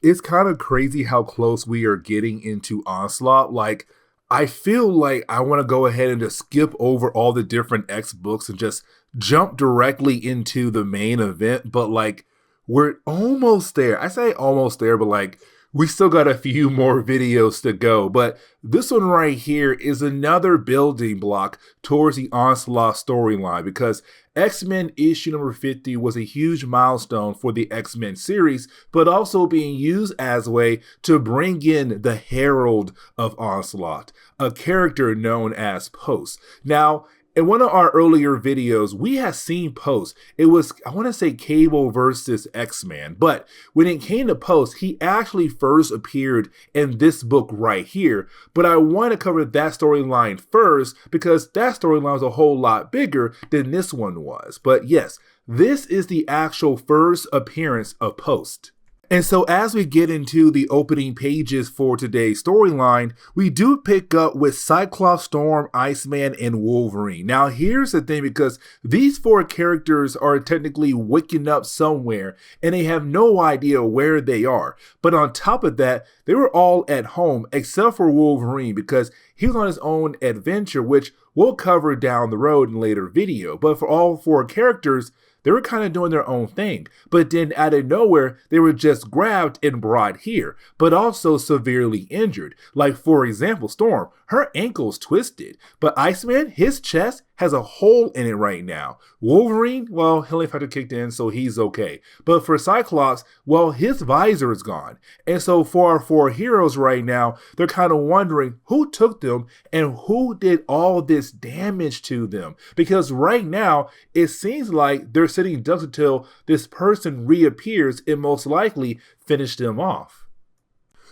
it's kind of crazy how close we are getting into Onslaught. Like, I feel like I want to go ahead and just skip over all the different X books and just jump directly into the main event. But like, we're almost there. I say almost there, but like, we still got a few more videos to go. But this one right here is another building block towards the Onslaught storyline, because X-Men issue number 50 was a huge milestone for the X-Men series, but also being used as a way to bring in the Herald of Onslaught, a character known as Post. Now, in one of our earlier videos, we had seen Post. It was, I want to say, Cable versus X-Man. But when it came to Post, he actually first appeared in this book right here. But I want to cover that storyline first, because that storyline was a whole lot bigger than this one was. But yes, this is the actual first appearance of Post. And so as we get into the opening pages for today's storyline, we do pick up with Cyclops, Storm, Iceman, and Wolverine. Now here's the thing, because these four characters are technically waking up somewhere and they have no idea where they are. But on top of that, they were all at home except for Wolverine, because he was on his own adventure, which we'll cover down the road in a later video. But for all four characters, they were kind of doing their own thing, but then out of nowhere, they were just grabbed and brought here, but also severely injured. Like, for example, Storm, her ankle's twisted, but Iceman, his chest has a hole in it right now. Wolverine, well, healing factor kicked in, so he's okay. But for Cyclops, well, his visor is gone. And so for our four heroes right now, they're kind of wondering who took them and who did all this damage to them. Because right now, it seems like they're sitting ducks until this person reappears and most likely finish them off.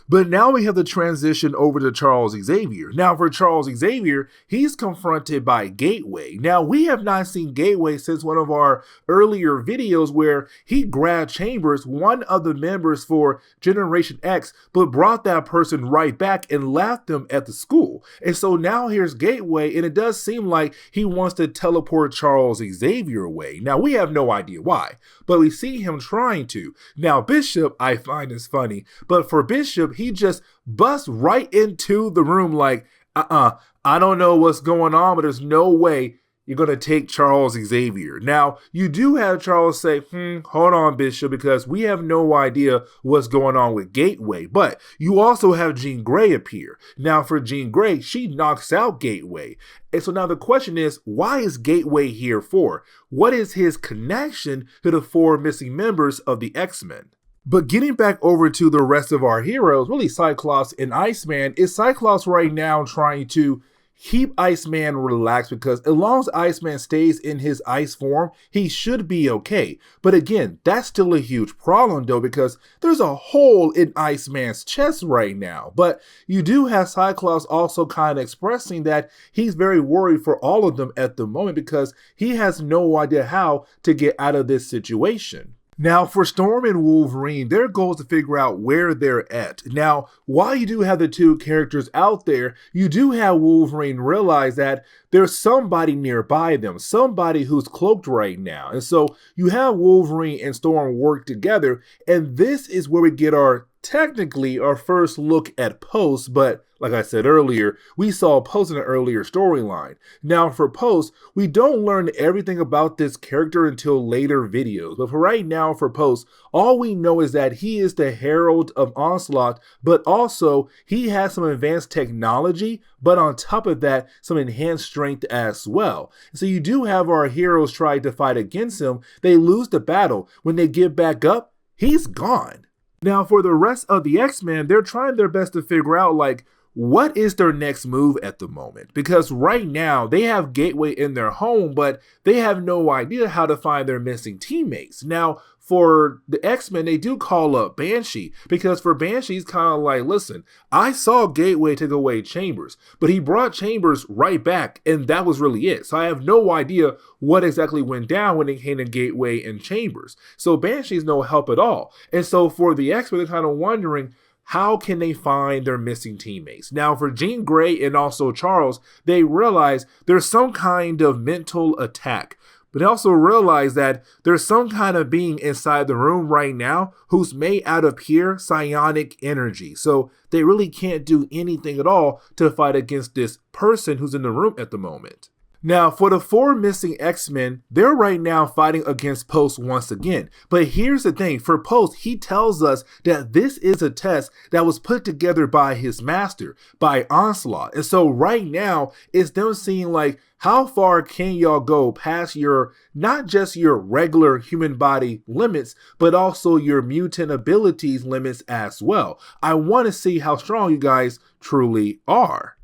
But now we have the transition over to Charles Xavier. Now for Charles Xavier, he's confronted by Gateway. Now we have not seen Gateway since one of our earlier videos where he grabbed Chambers, one of the members for Generation X, but brought that person right back and left them at the school. And so now here's Gateway, and it does seem like he wants to teleport Charles Xavier away. Now we have no idea why, but we see him trying to. Now Bishop, I find is funny, but for Bishop, he just busts right into the room like, I don't know what's going on, but there's no way you're going to take Charles Xavier. Now, you do have Charles say, hold on, Bishop, because we have no idea what's going on with Gateway. But you also have Jean Grey appear. Now, for Jean Grey, she knocks out Gateway. And so now the question is, why is Gateway here for? What is his connection to the four missing members of the X-Men? But getting back over to the rest of our heroes, really Cyclops and Iceman, is Cyclops right now trying to keep Iceman relaxed, because as long as Iceman stays in his ice form, he should be okay. But again, that's still a huge problem though, because there's a hole in Iceman's chest right now. But you do have Cyclops also kind of expressing that he's very worried for all of them at the moment, because he has no idea how to get out of this situation. Now, for Storm and Wolverine, their goal is to figure out where they're at. Now, while you do have the two characters out there, you do have Wolverine realize that there's somebody nearby them, somebody who's cloaked right now. And so you have Wolverine and Storm work together, and this is where we get technically our first look at Post, but like I said earlier, we saw Post in an earlier storyline. Now for Post, we don't learn everything about this character until later videos, but for right now for Post, all we know is that he is the Herald of Onslaught, but also he has some advanced technology, but on top of that, some enhanced strength as well. So you do have our heroes try to fight against him, they lose the battle. When they get back up, he's gone. Now for the rest of the X-Men, they're trying their best to figure out like, what is their next move at the moment? Because right now they have Gateway in their home, but they have no idea how to find their missing teammates. Now, for the X-Men, they do call up Banshee, because for Banshee, he's kind of like, listen, I saw Gateway take away Chambers, but he brought Chambers right back, and that was really it. So I have no idea what exactly went down when it came to Gateway and Chambers. So Banshee's no help at all. And so for the X-Men, they're kind of wondering, how can they find their missing teammates? Now for Jean Grey and also Charles, they realize there's some kind of mental attack. But they also realize that there's some kind of being inside the room right now who's made out of pure psionic energy. So they really can't do anything at all to fight against this person who's in the room at the moment. Now, for the 4 missing X-Men, they're right now fighting against Post once again. But here's the thing, for Post, he tells us that this is a test that was put together by his master, by Onslaught. And so right now, it's them seeing like, how far can y'all go past your, not just your regular human body limits, but also your mutant abilities limits as well. I want to see how strong you guys truly are.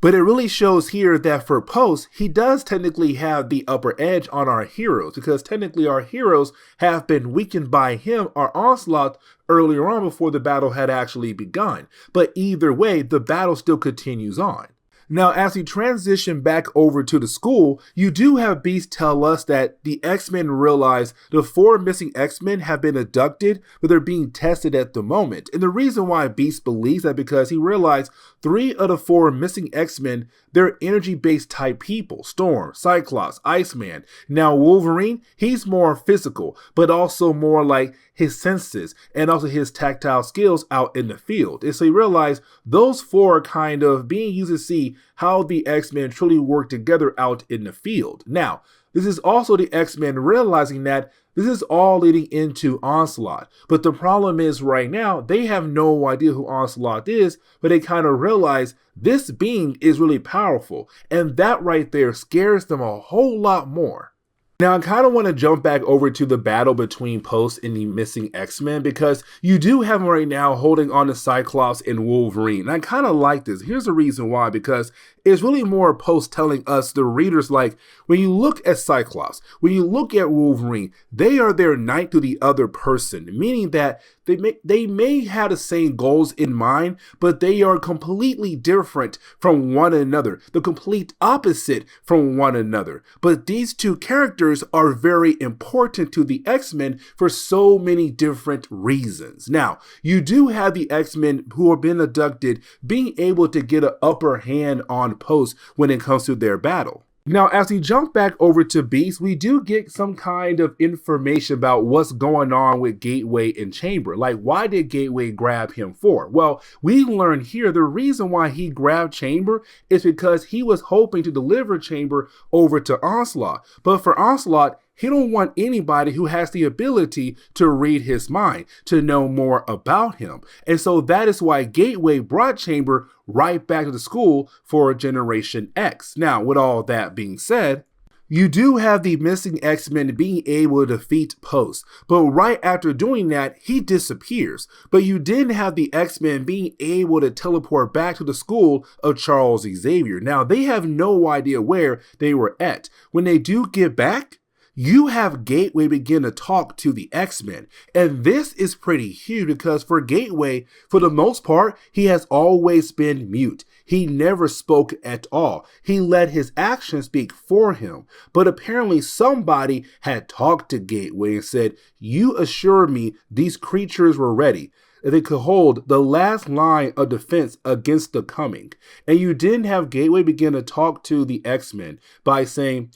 But it really shows here that for Post, he does technically have the upper edge on our heroes, because technically our heroes have been weakened by him or Onslaught earlier on before the battle had actually begun. But either way, the battle still continues on. Now, as we transition back over to the school, you do have Beast tell us that the X-Men realize the 4 missing X-Men have been abducted, but they're being tested at the moment. And the reason why Beast believes that because he realized 3 of the 4 missing X-Men, they're energy-based type people. Storm, Cyclops, Iceman. Now, Wolverine, he's more physical, but also more like his senses and also his tactile skills out in the field. And so you realize those 4 are kind of being used to see how the X-Men truly work together out in the field. Now, this is also the X-Men realizing that this is all leading into Onslaught. But the problem is right now, they have no idea who Onslaught is, but they kind of realize this being is really powerful. And that right there scares them a whole lot more. Now, I kind of want to jump back over to the battle between Post and the missing X-Men because you do have him right now holding on to Cyclops and Wolverine. And I kind of like this. Here's the reason why, because it's really more Post telling us, the readers, like, when you look at Cyclops, when you look at Wolverine, they are their knight to the other person, meaning that they may have the same goals in mind, but they are completely different from one another, the complete opposite from one another. But these 2 characters are very important to the X-Men for so many different reasons. Now, you do have the X-Men who have been abducted being able to get an upper hand on Post when it comes to their battle. Now, as we jump back over to Beast, we do get some kind of information about what's going on with Gateway and Chamber. Like, why did Gateway grab him for? Well, we learn here the reason why he grabbed Chamber is because he was hoping to deliver Chamber over to Onslaught. But for Onslaught, he don't want anybody who has the ability to read his mind, to know more about him. And so that is why Gateway brought Chamber right back to the school for Generation X. Now, with all that being said, you do have the missing X-Men being able to defeat Post, but right after doing that, he disappears. But you didn't have the X-Men being able to teleport back to the school of Charles Xavier. Now, they have no idea where they were at. When they do get back, you have Gateway begin to talk to the X-Men. And this is pretty huge because for Gateway, for the most part, he has always been mute. He never spoke at all. He let his actions speak for him. But apparently somebody had talked to Gateway and said, "You assured me these creatures were ready. They could hold the last line of defense against the coming." And you didn't have Gateway begin to talk to the X-Men by saying,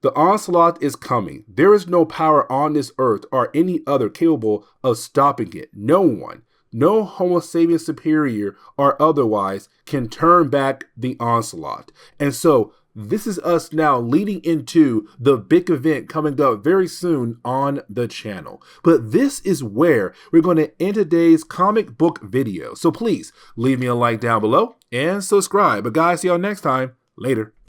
"The Onslaught is coming. There is no power on this earth or any other capable of stopping it. No one, no Homo sapien superior or otherwise, can turn back the Onslaught." And so this is us now leading into the big event coming up very soon on the channel. But this is where we're going to end today's comic book video. So please leave me a like down below and subscribe. But guys, see y'all next time. Later.